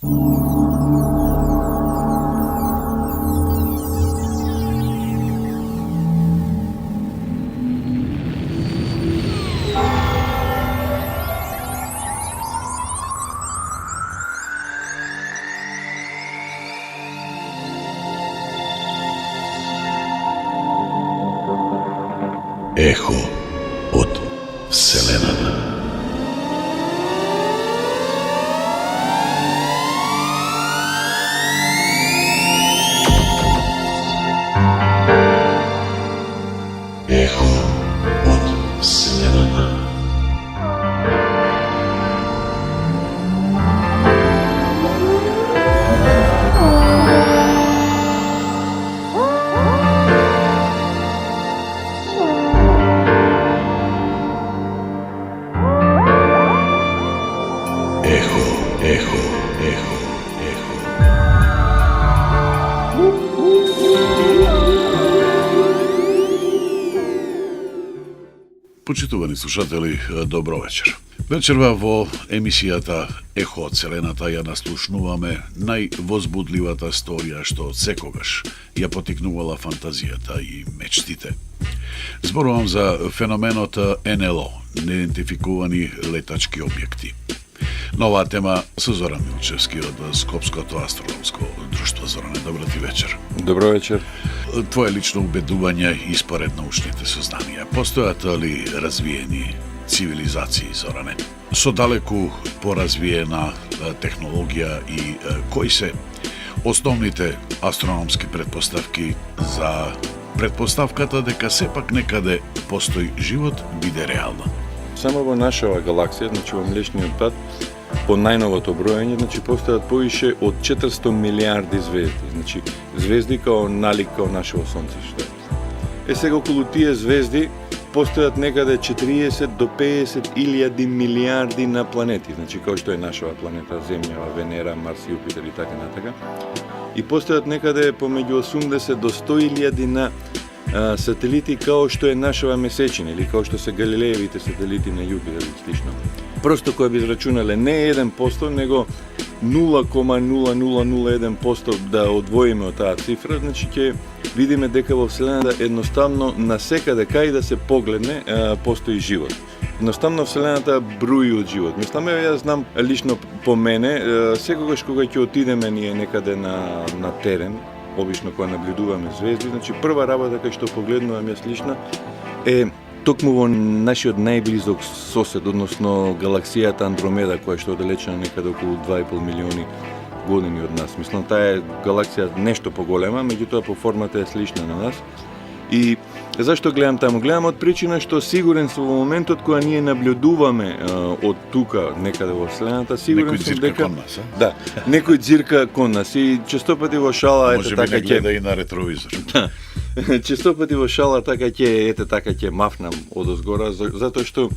Ехо од Вселената. Ехо од Вселената. Ехо. Почитувани слушатели, добро вечер. Вечерва во емисијата Ехо од Вселената ја наслушнуваме највозбудливата сторија што секогаш ја потикнувала фантазијата и мечтите. Зборувам за феноменот НЛО, неидентификувани летачки објекти. На оваа тема со Зоран Милчевски од Скопското астрономско друштво. Зоране, добро ти вечер. Добро вечер. Твое лично убедување и според научните сознанија, постојат ли развиени цивилизации, Зоране, со далеку поразвиена технологија и кои се основните астрономски предпоставки за предпоставката дека сепак некаде постои живот биде реална? Само во нашава галаксија, значи во Млечниот пат, по најновото броење, значи постојат повише од 400 милиарди звезди. Значи звезди као налик као нашето сонце што е. Сега околу тие звезди постојат некаде 40 до 50 илјади милиарди на планети, значи као што е нашава планета Земја, Венера, Марс, Јупитер и така натака. И постојат некаде помеѓу 80 до 100 илјади на сателити као што е нашава месечина или као што се Галилеевите сателити на Јупитер и слично. Просто кој би израчунале не 1%, него 0,0001% да одвоиме од таа цифра, значи ќе видиме дека во Вселената едноставно насекаде кај да се погледне постои живот. Едноставно Вселената бруи од живот. Мислам, јас знам лично по мене, секогаш кога ќе отидеме ние некаде на терен, обично кога наблюдуваме звезди, значи прва работа кај што погледнувам јас лично е токму во нашиот најблизок сосед, односно галаксијата Андромеда, која што е оддалечена некаде околу 2,5 милиони години од нас. Мислам, таа е галаксија нешто поголема, меѓутоа по формата е слична на нас. И зашто гледам таму? Гледам од причина што сигурен сум во моментот кога ние наблюдуваме од тука некаде во Вселената, сигурен сум дека кон нас, да, некој ѕирка кон нас и честопати во шала ете може така би не гледа и на ретровизор. Да. Честопати во шала така ќе мафнам одозгора, затоа што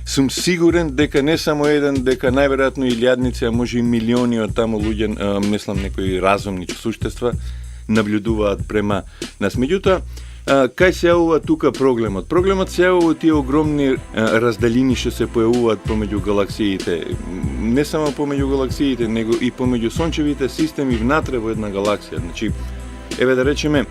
сум сигурен дека не само еден, дека најверојатно илјадници, а може и милиони од таму луѓе, мислам некои разумни суштества, наблюдуваат према нас. Меѓутоа, кај се јавува тука проблемот? Проблемот се јавува тие огромни раздалини што се појавуваат помеѓу галаксиите. Не само помеѓу галаксиите, него и помеѓу сончевите системи внатре во една галаксија. Значи, еве да речеме,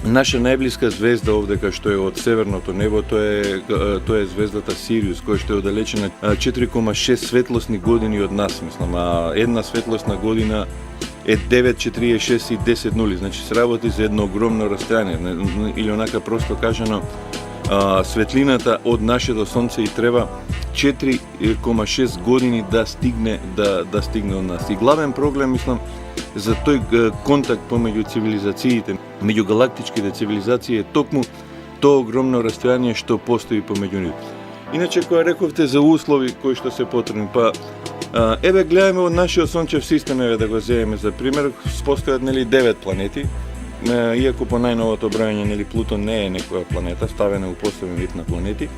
наша најблиска звезда овдека што е од северното небо, тоа е звездата Сириус, која што е оддалечена 4,6 светлосни години од нас, мислам, а една светлосна година е 9,46 и 10 нули, значи се работи за едно огромно растојание, или онака просто кажано, светлината од нашето сонце и треба 4,6 години да стигне од нас. И главен проблем, мислам, за тој контакт помеѓу цивилизациите, меѓу галактичките цивилизации е токму тоа огромно растојание што постои помеѓу нив. Иначе, кога рековте за услови кои што се потребни, еве гледаме од нашиот сончев систем, еве да го земеме за пример, постојат 9 планети, иако по најновото броење Плутон не е некоја планета, ставена у посебен вид на планети.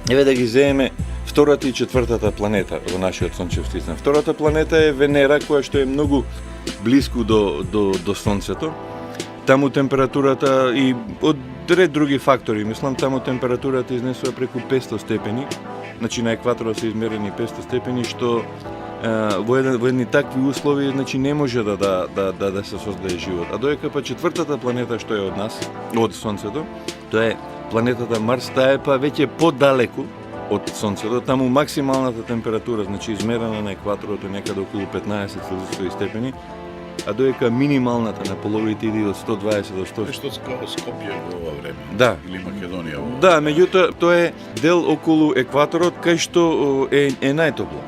Еве да ги земеме втората и четвртата планета во нашиот сончев систем. Втората планета е Венера, која што е многу блиску до сонцето. Таму температурата и од ред други фактори, мислам, таму температурата изнесува преку 500 степени, значи на екваторот се измерени 500 степени, што во едни такви услови, значи не може да се создаде живот. А додека па четвртата планета што е од нас, од Сонцето, тоа е планетата Марс, таа е па веќе подалеку од Сонцето, таму максималната температура, значи измерена на екваторот е некаде околу 15 целзиусови степени, а додека минималната на половите иде од 120 до 100. Што скао Скопје во ова време? Да. Или Македонија во ова? Да, меѓутоа тоа е дел околу екваторот кај што е најтопло.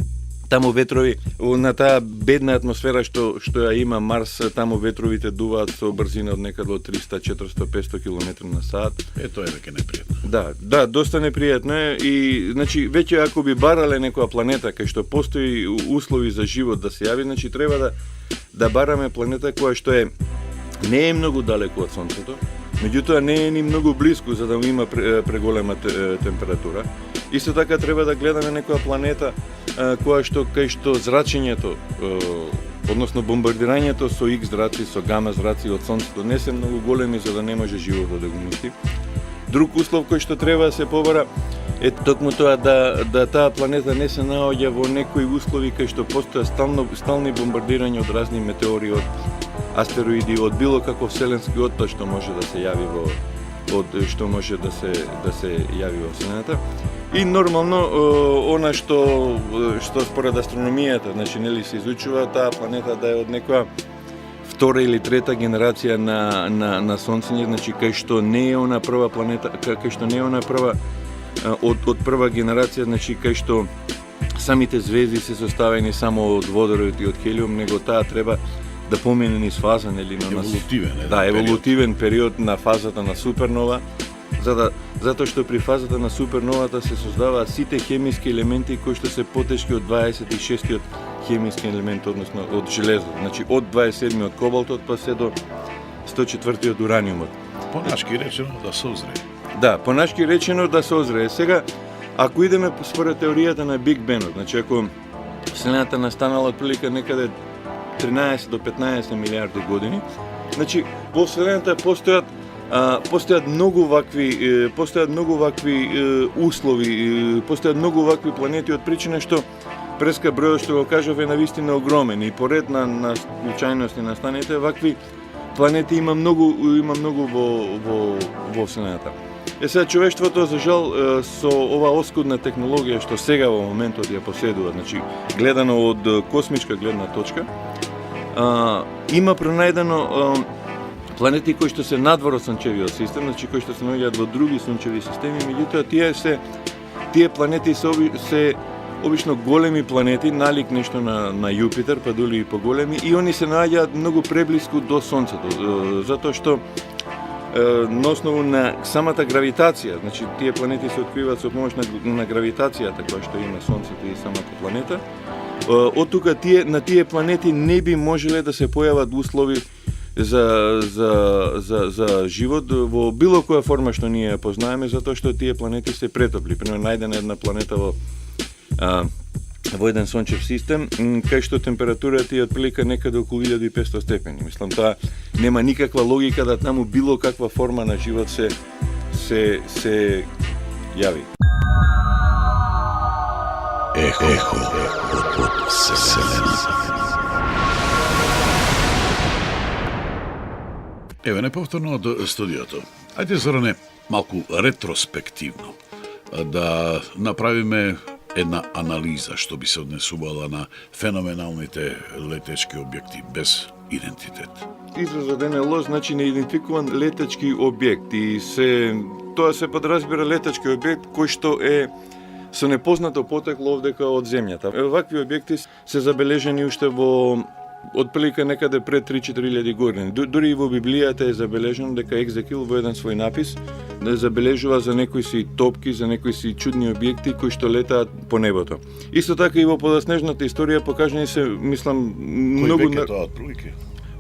Таму ветрови на таа бедна атмосфера што ја има Марс, таму ветровите дуваат со брзина од некаде од 300, 400, 500 км на сат. Тоа е веќе непријатно. Да, доста непријатно е и значи веќе ако би барале некоја планета кај што постои услови за живот да се јави, значи треба да бараме планета која што не е многу далеку од Сонцето, меѓутоа не е ни многу близко за да има преголема температура. Исто така треба да гледаме некоја планета кај што зрачењето, односно бомбардирањето со X зраци, со гама зраци од Сонцето не се многу големи за да не може животот да го уништи. Друг услов кој што треба да се побара е токму тоа да таа планета не се наоѓа во некои услови кај што постојат стални бомбардирања од разни метеори, од астероиди, од било каков вселенски отпад што може да се јави во Вселената. И нормално она што според астрономијата, значи нели се изучува таа планета да е од некоја втора или трета генерација на Сонцење, значи кај што не е она прва планета, кај што не е она прва од прва генерација, значи кај што самите звезди се составени само од водород и од хелиум, него таа треба да помине низ фаза, нели, еволутивен период на фазата на супернова, затоа што при фазата на суперновата се создаваат сите хемиски елементи кои што се потешки од 26-тиот хемиски елемент, односно од железо, значи од 27-тиот кобалтот па се до 104-тиот ураниумот. Понашки речено да созрее. Да, понашки речено да созрее. Сега, ако идеме според теоријата на Биг Бенот, значи ако Вселената настанала отприлика некаде 13 до 15 милиарди години, значи во Вселената постојат многу вакви услови, постојат многу вакви планети од причина што преска бројот што го кажав е навистина огромен и поред на случајности настаните вакви планети има многу во Вселената. Сега човештвото за жал со ова оскудна технологија што сега во моментот ја поседува, значи гледано од космичка гледна точка, има пронајдено планети кои што се надвор од сончевиот систем, значи кои што се наоѓаат во други сончеви системи, меѓутоа тие планети се обично големи планети, налик нешто на Јупитер, па дури и поголеми, и они се наоѓаат многу преблиску до Сонцето, затоа што на основу на самата гравитација, значи тие планети се откриваат со помош на гравитацијата која што има Сонцето и самата планета. Од тука на тие планети не би можеле да се појават услови за живот во било која форма што ние ја познаеме, затоа што тие планети се претопли. Пример, најдена една планета во еден сончев систем, кај што температурата е отприлика некаде околу 1500 степени. Мислам, тоа нема никаква логика да таму било каква форма на живот се јави. Ехо од Вселената. Еве, неповторно од студиото. Ајде, Зоране, малку ретроспективно да направиме една анализа што би се однесувала на феноменалните летечки објекти без идентитет. Изразот НЛО значи неидентификуван летечки објект и тоа се подразбира летечки објект кој што е со непознато потекло овдека од земјата. Вакви објекти се забележени уште во отприлика некаде пред 3-4 години. Дури и во Библијата е забележено дека Екзекил во еден свој напис да забележува за некои си топки, за некои си чудни објекти кои што летаат по небото. Исто така и во подоснежната историја покажани се, мислам, многу... Кој век е тоа отприлика?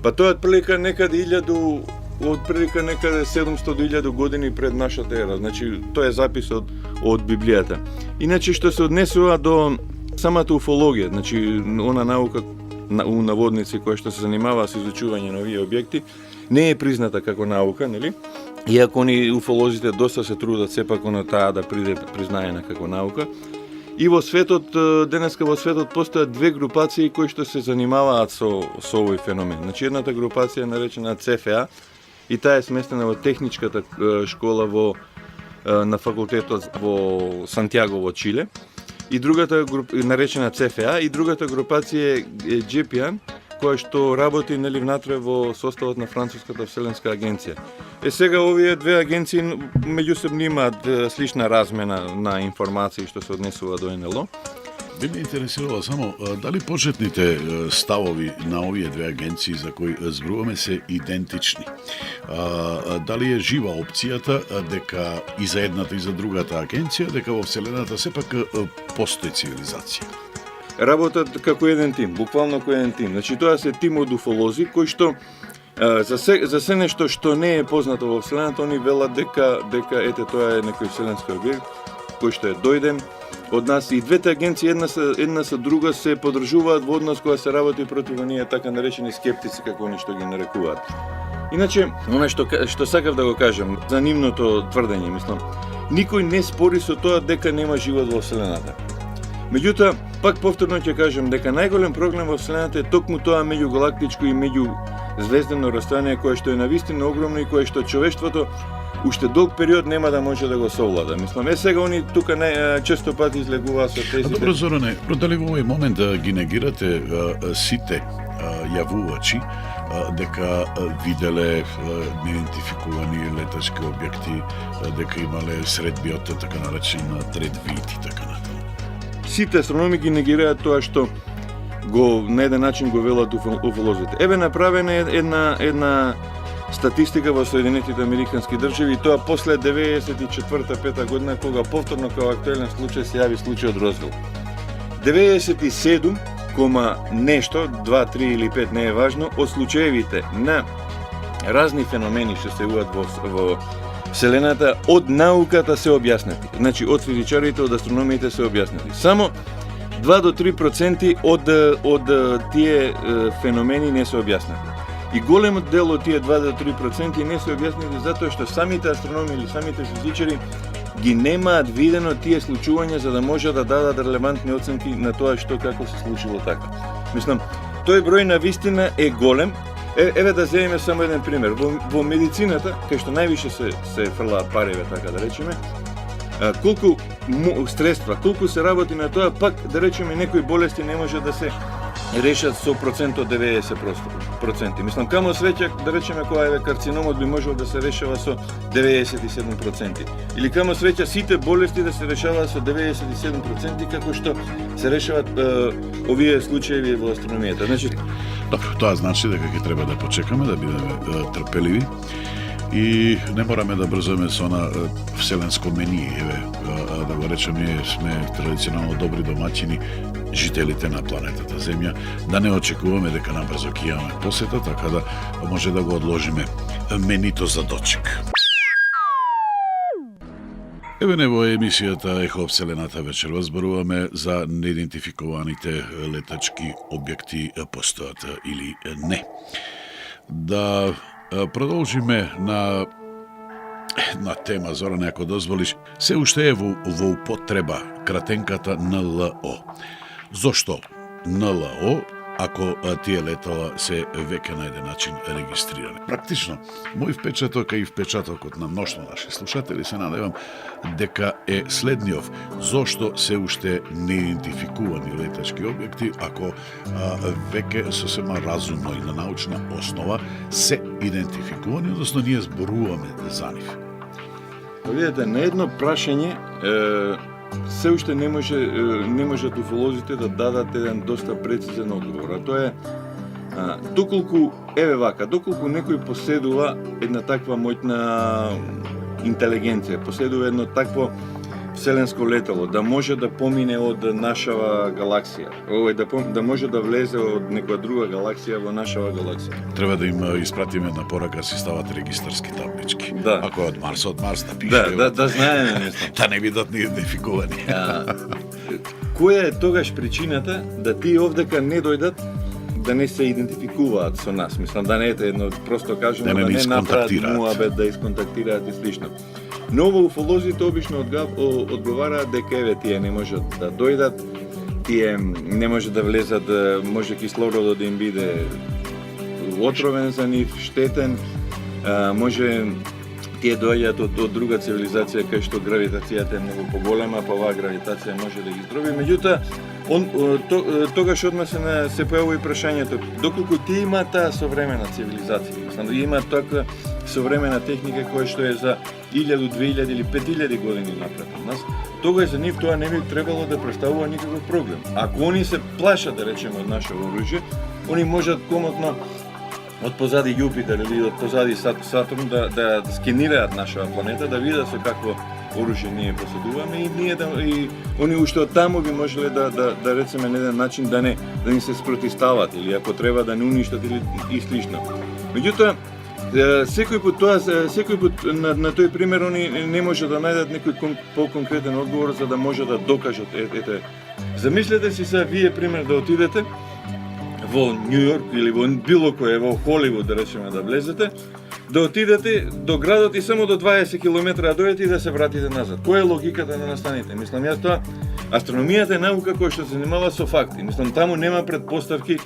Па тоа отприлика некаде 700 до 1000 години пред нашата ера. Значи, тоа е запис од Библијата. Иначе што се однесува до самата уфологија, значи, она наука у наводници која што се занимава со изучување на овие објекти, не е призната како наука, нели? Иако они уфолозите доста се трудат сепак на таа да приде признаена како наука. И во светот, денеска во светот постојат две групации кои што се занимаваат со овој феномен. Значи, едната групација е наречена ЦФА и таа е сместена во техничката школа на факултетот во Сантјаго во Чиле. И другата наречена ЦФА и другата групација е JPAN, која што работи нели внатре во составот на Француската вселенска агенција. Сега овие две агенции меѓусебно имаат слична размена на информации што се однесува до НЛО. Би ме интересирало само дали почетните ставови на овие две агенции за кои зборуваме се идентични. Дали е жива опцијата дека и за едната и за другата агенција дека во вселената сепак постои цивилизација? Работат како еден тим, буквално како еден тим. Значи тоа се тим од уфолози кои што за се нешто што не е познато во вселената, они велат дека ете тоа е некој вселенски објект кој што е дојден од нас, и двете агенции една со друга се подржуваат во однос кога се работи против оние така наречени скептици, како они што ги нарекуваат. Иначе, она што сакав да го кажам за нивното тврдење, мислам, никој не спори со тоа дека нема живот во вселената. Меѓутоа, пак повторно ќе кажам дека најголем проблем во вселената е токму тоа меѓугалактичко и меѓузвездено растојание кое што е навистина огромно и кое што човештвото уште долг период нема да може да го совлада. Мислам, сега они тука често пати излегуваат со тези. Добро, Зоране, дали во овој момент ги негирате сите јавувачи дека виделе неидентификувани летачки објекти, дека имале средби од така наречен трет вид и така натаму? Сите астрономи ги негираат тоа што на еден начин го велат уфолозите. Еве направена една статистика во Соединетите Американски држави, и тоа после 94-5 година, кога повторно како актуелен случај се јави случајот Розвел. 97, нешто, 2, 3 или 5, не е важно, од случаевите на разни феномени што се јавуваат во Вселената од науката се објаснати. Значи, од физичарите, од астрономиите се објаснати. Само 2 до 3% од тие феномени не се објаснати. И големот дел од тие 2 до 3% не се објаснати затоа што самите астрономи или самите физичари ги немаат видено тие случувања за да може да дадат релевантни оценки на тоа што како се случило така. Мислам, тој број на вистина е голем. Еве да земеме само еден пример. Во медицината, кај што највише се фрлаат пари, така да речеме, колку средства, колку се работи на тоа, пак да речеме некои болести не може да се решат со процент од 90%. Мислам, камо среќа, да речеме, кога е карциномот би можел да се решава со 97%. Или камо среќа сите болести да се решаваат со 97%, како што се решават овие случаи во астрономијата. Значи, добро, тоа значи дека ќе треба да почекаме, да бидеме трпеливи и не мораме да брзаме со на вселенско мени. Еве, да го речем, ние сме традиционално добри домаќини, жителите на планетата Земја, да не очекуваме дека набрзо ќе имаме посета, така да може да го одложиме менито за дочек. Еве не во емисијата Ехо Вселената вечерва зборуваме за неидентификуваните летачки објекти, постојат или не. Да продолжиме на една тема, Зоране, ако дозволиш, се уште е во употреба кратенката НЛО. Зошто НЛО, ако тие летала се веќе на еден начин регистрирани? Практично, мој впечаток и впечатокот на множно наши слушатели се надевам дека е следниот. Зошто се уште неидентификувани летачки објекти, ако веќе сосема разумно и на научна основа се идентификувани, односно ние зборуваме за нив? Видете, на едно прашање се уште не можат уфолозите да дадат еден доста прецизен одговор, а тоа е доколку некој поседува една таква моќна интелигенција, поседува едно такво вселенско летало, да може да помине од нашава галаксија, да може да влезе од некоја друга галаксија во нашава галаксија. Треба да им испратиме една порака, си стават регистарски таблички. Да. Ако е од Марс да пише. Да знаеме, мислам. Да не бидат ни идентификувани. Која е тогаш причината да тие овдека не дојдат, да не се идентификуваат со нас? Мислам, да не ете едно, просто кажемо, да не направат муабет, да исконтактираат и слично. Но во уфолозите обично одговараат дека еве тие не можат да дојдат, тие не може да влезат, може кислородот да им биде отровен за нив, штетен, може тие доаѓаат од друга цивилизација кај што гравитацијата е многу поголема, па оваа гравитација може да ги здроби. Меѓутоа, тогаш одма се појавува и прашањето, доколку тие имаат таа современа цивилизација, имаат таква современа техника која што е за 1000, 2000 или 5000 години напред од нас, тогаш за нив тоа не би требало да представува никаков проблем. Ако они се плашат, да речеме, од наше оружје, они можат комотно од позади Јупитер или од позади Сатурн да скенираат нашава планета, да видат со какво оружје ние поседуваме и ние и они уште од таму би можеле да речеме на еден начин да ни се спротивстават или ако треба да не уништат или и слично. Меѓутоа, секој пат на тој пример они не може да најдат некој по-конкретен одговор за да може да докажат ете. Замислете си сега вие пример да отидете во Нью Йорк или во било кој во Холивуд да речеме да влезете, да отидете до градот и само до 20 км да дојдете и да се вратите назад. Која е логиката на настаните? Мислам, јас тоа астрономијата е наука која што се занимава со факти. Мислам, таму нема предпоставки,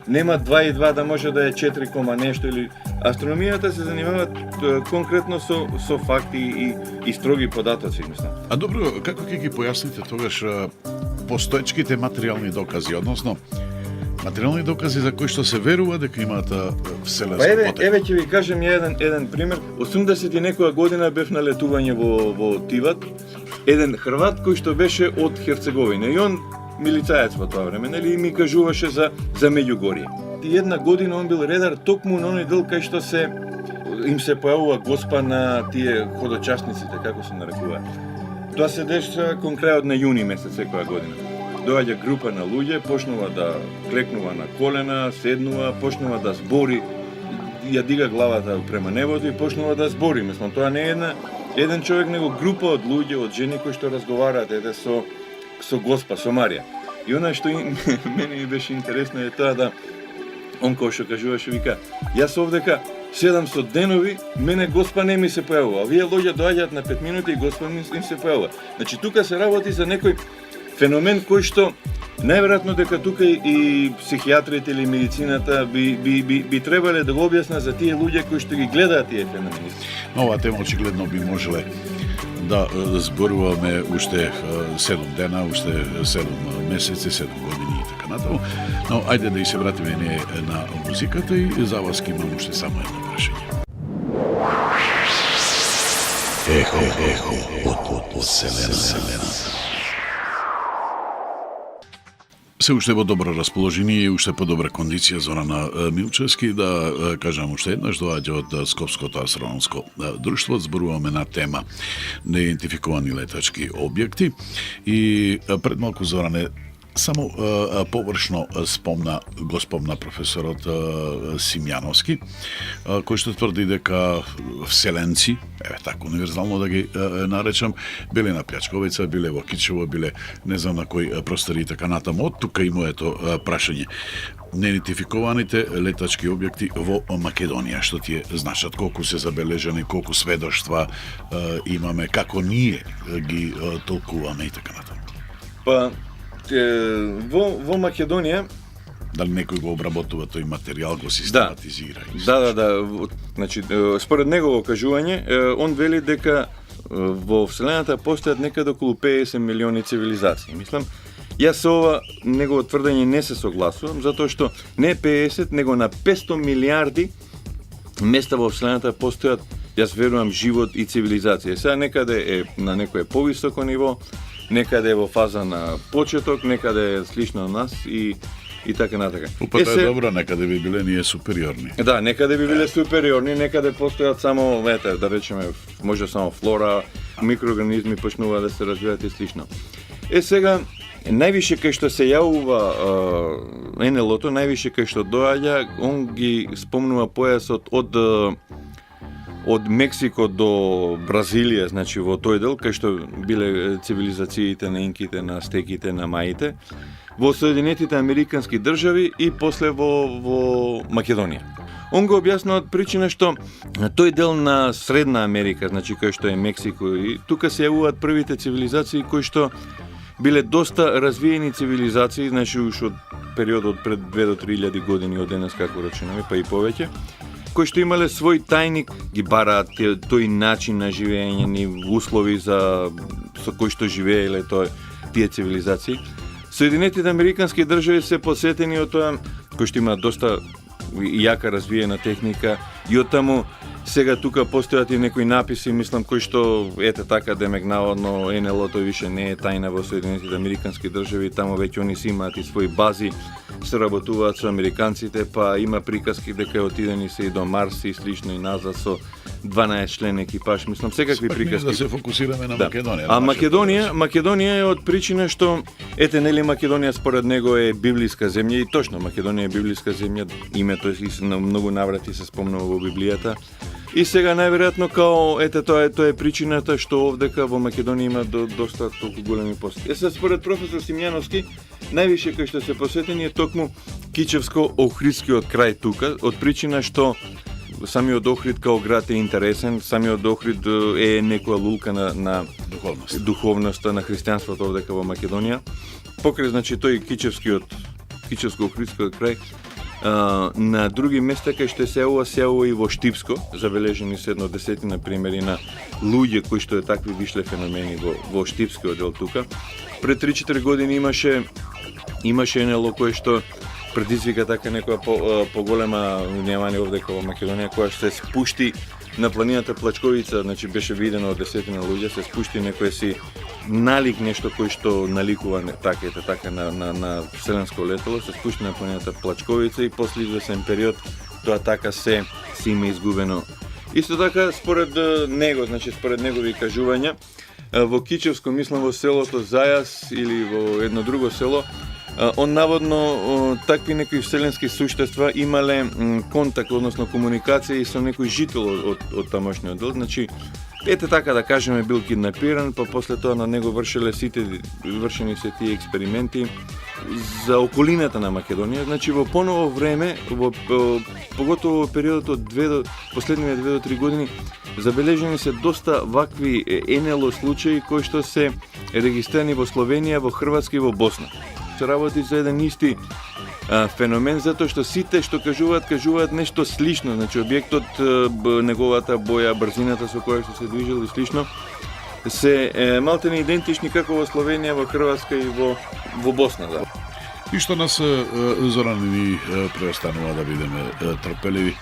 нема 2 и 2 да може да е 4, нешто или астрономијата се занимава конкретно со факти и строги податоци, мислам. А добро, како ќе ги појасните тогаш постоечките материјални докази, односно материјални докази за кои што се верува дека имаат вселенска потека? Еве ќе ви кажем еден пример. 80 и некоја година бев на летување во Тиват, еден хрват кој што беше од Херцеговина и он милицаец во тоа време, нели, и ми кажуваше за Меѓугорје. И една година он бил редар токму на оној дел кај што им се појавува Госпа на тие ходочасниците, како се нарекуваат. Тоа се деша кон крајот на јуни месец секоја година. Доаѓа група на луѓе, почнува да клекнува на колена, седнува, почнува да збори, ја дига главата према небото и почнува да збори. Мислам, тоа не е еден човек, него група од луѓе, од жени кои што разговараат со Госпа, со Марија. И она што мене ми беше интересно е тоа да он кој што кажуваше, вика, јас овдека седам со денови, мене Госпа не ми се појавува, а вие луѓе доаѓаат на 5 минути и Госпа им се појавува. Значи тука се работи за некој феномен кој што најверојатно дека тука и психијатрите или медицината би требале да го објаснат за тие луѓе кои што ги гледаат тие феномени. На оваа тема очигледно би можеле да зборуваме уште 7 дена, уште 7 месеци, 7 години и така натаму. Но ајде да и се вратиме ние на музиката и за вас имам уште само едно прашање. Ехо од Вселената. Се уште во добро расположение и уште по добра кондиција Зорана Милчевски да кажам уште еднаш доаѓа од Скопското астрономско друштво. Зборуваме на тема неидентификувани летачки објекти и пред малку Зоране само површно го спомна професорот Симјановски, кој што тврди дека вселенци, така универзално да ги наречам, биле на Пјачковица, биле во Кичево, биле не знам на кој простори и така натаму. Од тука и моето прашање. Неидентификуваните летачки објекти во Македонија, што тие значат, колку се забележани, колку сведоштва имаме, како ние ги толкуваме и така натаму. Па во Македонија дали некој го обработува тој материјал, го систематизира? Да. Значи, според негово кажување, он вели дека во Вселената постојат некаде околу 50 милиони цивилизации. Мислам, јас со ова негово тврдење не се согласувам, затоа што не 50, него на 500 милиарди места во Вселената постојат, јас верувам, живот и цивилизација. Сега некаде е на некое повисоко ниво, некаде е во фаза на почеток, некаде е слично на нас и така натака. Упата е добро, некаде би биле ние супериорни. Да, некаде би биле супериорни, некаде постојат само, да речеме, може само флора, микроорганизми почнува да се развиваат и слично. Сега, највише кај што се јавува НЛО-то, највише кај што доаѓа, он ги спомнува појасот од Мексико до Бразилија, значи во тој дел, кај што биле цивилизациите на инките, на астеките, на маите, во Соединетите Американски држави и после во Македонија. Он го објаснува од причина што тој дел на Средна Америка, значи кој што е Мексико, и тука се јавуваат првите цивилизации кои што биле доста развиени цивилизации, значи уште од периодот пред 2 до 3000 години од денес како рачунаме, па и повеќе, кои што имале свој тајник, ги бараат тој начин на живење, ни услови со кои што живееле тие цивилизации. Соединетите американски држави се посетени од тоа, кои што имаат доста јака развиена техника, и од таму сега тука постојат и некои написи, мислам, кои што ете така демек наводно НЛО-то више не е тајна во Соединетите американски држави, таму веќе они си имаат и свои бази, се работуваат со американците, па има приказки дека отидени се и до Марс и слично и назад со 12 член екипаж, мислам, секакви приказки. Да се фокусираме на Македонија. А Македонија е од причина што ете нели Македонија според него е библиска земја, и точно Македонија е библиска земја, името и на многу наврати се спомнува во Библијата. И сега најверојатно као ете тоа е причината што овдека во Македонија има доста толку големи посети. Според професор Симјановски, највише кој што се посетени е токму Кичевско-Охридскиот крај тука, од причина што самиот Охрид као град е интересен, самиот Охрид е некоја лулка на духовноста на христијанството овдека во Македонија. Покрај значи тој Кичевско-Охридскиот крај, на други места кај што се јавува и во Штипско, забележени се едно десетина примери на луѓе кои што е такви вишле феномени во Штипскиот дел тука. Пред 3-4 години имаше НЛО кој што предизвика така некоја поголема внимание овдека во Македонија, која што се спушти на планината Плачковица, значи беше видено од десетина луѓе, се спушти некој си налик нешто кој што наликува така на вселенско летало, се спушти на планината Плачковица и после извесен период тоа така се има изгубено. Исто така според него, значи според негови кажувања, во Кичевско, мислам во селото Зајас или во едно друго село, он наводно такви некои вселенски суштества имале контакт, односно комуникација и со некој жител од тамошниот дел, значи ете така да кажеме бил киднапиран, па после тоа на него вршени се тие експерименти за околината на Македонија, значи во поново време, поготово во периодот од последниве 2 до 3 години, забележени се доста вакви НЛО случаи кои што се регистрирани во Словенија, во Хрватска и во Босна. Се работи за еден исти феномен, затоа што сите што кажуваат нешто слично, значи објектот, неговата боја, брзината со која што се движел и слично, се малтени идентични како во Словенија, во Хрватска и во Босна, да. И што нас Зоран ни преостанува да бидеме трпеливи,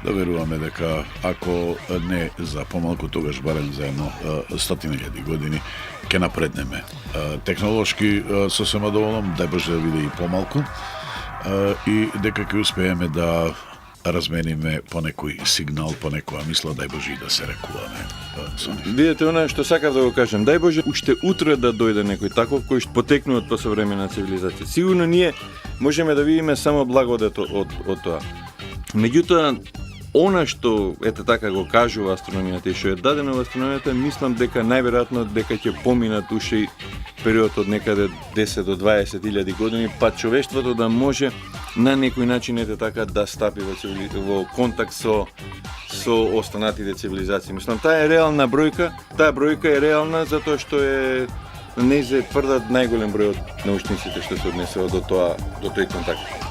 да веруваме дека ако не за помалку, тогаш барем за едно 100.000 години ќе напреднеме. Технолошки сосема доволно, дај Боже да биде и помалку, и дека ќе успееме да размениме по некој сигнал, по некоја мисла, дај Боже и да се рекуваме со нив. Видете, она што сакав да го кажем, дај Боже уште утре да дојде некој таков кој што потекнува од посовремена цивилизација. Сигурно ние можеме да видиме само благодет од тоа. Меѓутоа, она што ете така го кажува астрономијата и што е дадено во астрономијата, мислам дека најверојатно дека ќе поминат уште период од некаде 10 до 20.000 години, па човештвото да може на некој начин ете така да стапи во контакт со останатите цивилизации. Мислам, таа е реална бројка, таа бројка е реална затоа што е не се тврдат најголем број од научниците што се однесува до тој контакт.